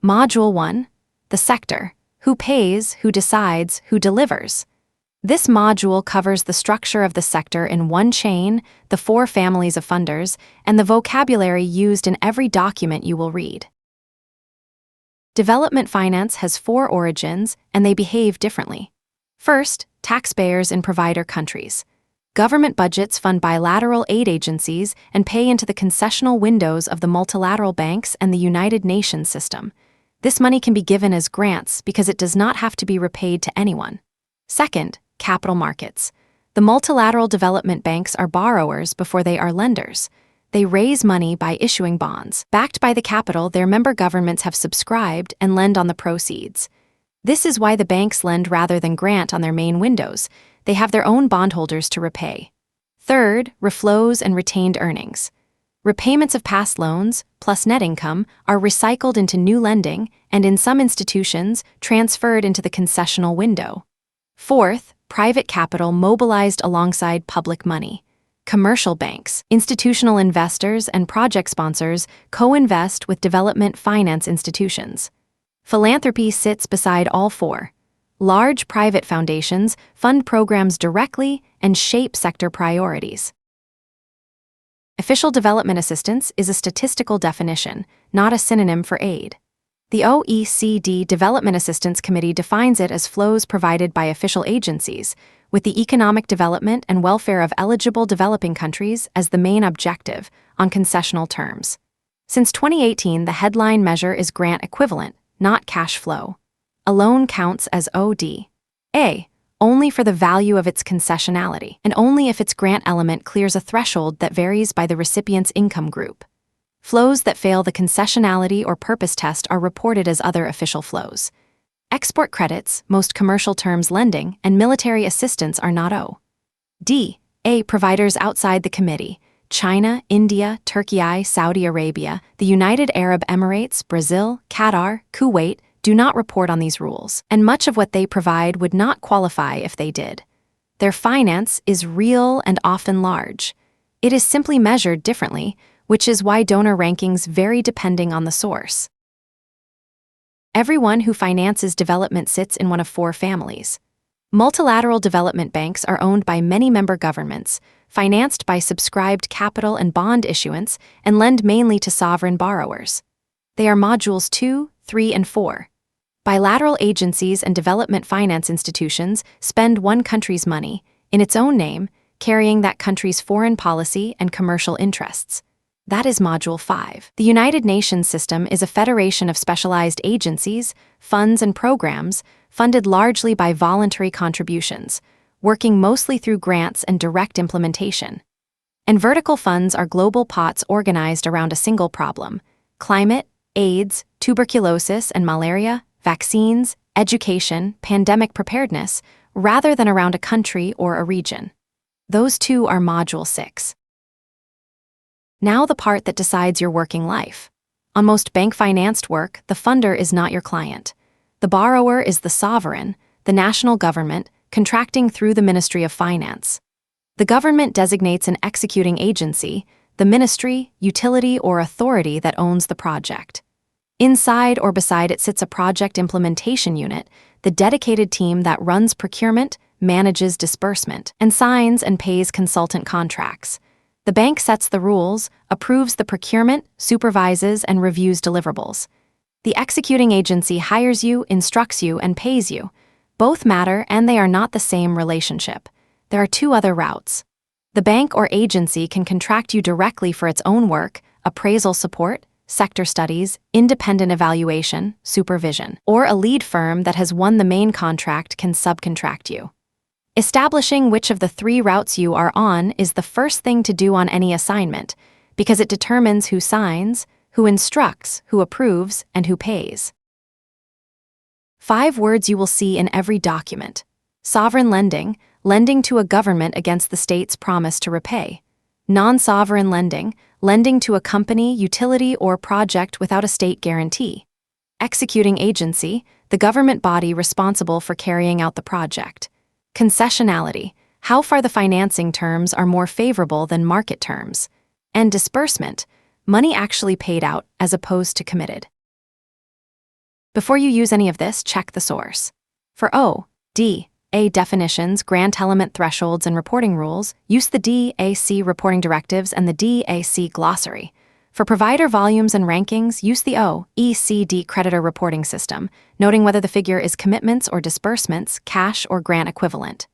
Module 1. The sector. Who pays, who decides, who delivers. This module covers the structure of the sector in one chain, the 4 families of funders, and the vocabulary used in every document you will read. Development finance has 4 origins, and they behave differently. First, taxpayers in provider countries. Government budgets fund bilateral aid agencies and pay into the concessional windows of the multilateral banks and the United Nations system. This money can be given as grants because it does not have to be repaid to anyone. Second, capital markets. The multilateral development banks are borrowers before they are lenders. They raise money by issuing bonds. Backed by the capital their member governments have subscribed and lend on the proceeds. This is why the banks lend rather than grant on their main windows. They have their own bondholders to repay. Third, reflows and retained earnings. Repayments of past loans, plus net income, are recycled into new lending and, in some institutions, transferred into the concessional window. Fourth, private capital mobilized alongside public money. Commercial banks, institutional investors, and project sponsors co-invest with development finance institutions. Philanthropy sits beside all 4. Large private foundations fund programs directly and shape sector priorities. Official development assistance is a statistical definition, not a synonym for aid. The OECD Development Assistance Committee defines it as flows provided by official agencies, with the economic development and welfare of eligible developing countries as the main objective, on concessional terms. Since 2018, the headline measure is grant equivalent, not cash flow. A loan counts as ODA only for the value of its concessionality, and only if its grant element clears a threshold that varies by the recipient's income group. Flows that fail the concessionality or purpose test are reported as other official flows. Export credits, most commercial terms lending, and military assistance are not ODA providers outside the committee. China, India, Turkey, Saudi Arabia, the United Arab Emirates, Brazil, Qatar, Kuwait do not report on these rules, and much of what they provide would not qualify if they did. Their finance is real and often large. It is simply measured differently, which is why donor rankings vary depending on the source. Everyone who finances development sits in one of 4 families. Multilateral development banks are owned by many member governments, financed by subscribed capital and bond issuance, and lend mainly to sovereign borrowers. They are modules 2, 3, and 4. Bilateral agencies and development finance institutions spend one country's money, in its own name, carrying that country's foreign policy and commercial interests. That is Module 5. The United Nations system is a federation of specialized agencies, funds, and programs funded largely by voluntary contributions, working mostly through grants and direct implementation. And vertical funds are global pots organized around a single problem: climate, AIDS, tuberculosis and malaria, vaccines, education, pandemic preparedness, rather than around a country or a region. Those 2 are Module 6. Now the part that decides your working life. On most bank-financed work, the funder is not your client. The borrower is the sovereign, the national government, contracting through the Ministry of Finance. The government designates an executing agency, the ministry, utility, or authority that owns the project. Inside or beside it sits a project implementation unit, the dedicated team that runs procurement, manages disbursement, and signs and pays consultant contracts. The bank sets the rules, approves the procurement, supervises, and reviews deliverables. The executing agency hires you, instructs you, and pays you. Both matter, and they are not the same relationship. There are 2 other routes. The bank or agency can contract you directly for its own work, appraisal support, sector studies, independent evaluation, supervision, or a lead firm that has won the main contract can subcontract you. Establishing which of the 3 routes you are on is the first thing to do on any assignment, because it determines who signs, who instructs, who approves, and who pays. 5 words you will see in every document: sovereign lending, lending to a government against the state's promise to repay; non-sovereign lending, lending to a company, utility, or project without a state guarantee; executing agency, the government body responsible for carrying out the project; concessionality, how far the financing terms are more favorable than market terms; and disbursement, money actually paid out as opposed to committed. Before you use any of this, check the source. For O, D, A definitions, grant element thresholds, and reporting rules, use the DAC reporting directives and the DAC glossary. For provider volumes and rankings, use the OECD creditor reporting system, noting whether the figure is commitments or disbursements, cash or grant equivalent.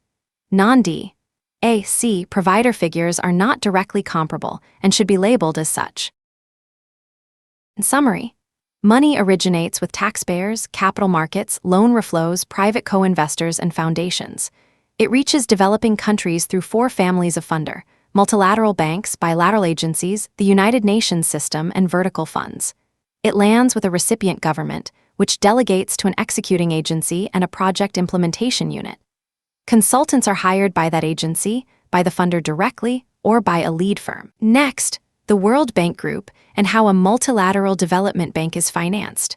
Non-DAC provider figures are not directly comparable and should be labeled as such. In summary, money originates with taxpayers, capital markets, loan reflows, private co-investors, and foundations. It reaches developing countries through 4 families of funder: multilateral banks, bilateral agencies, the United Nations system, and vertical funds. It lands with a recipient government, which delegates to an executing agency and a project implementation unit. Consultants are hired by that agency, by the funder directly, or by a lead firm. Next, the World Bank Group and how a multilateral development bank is financed.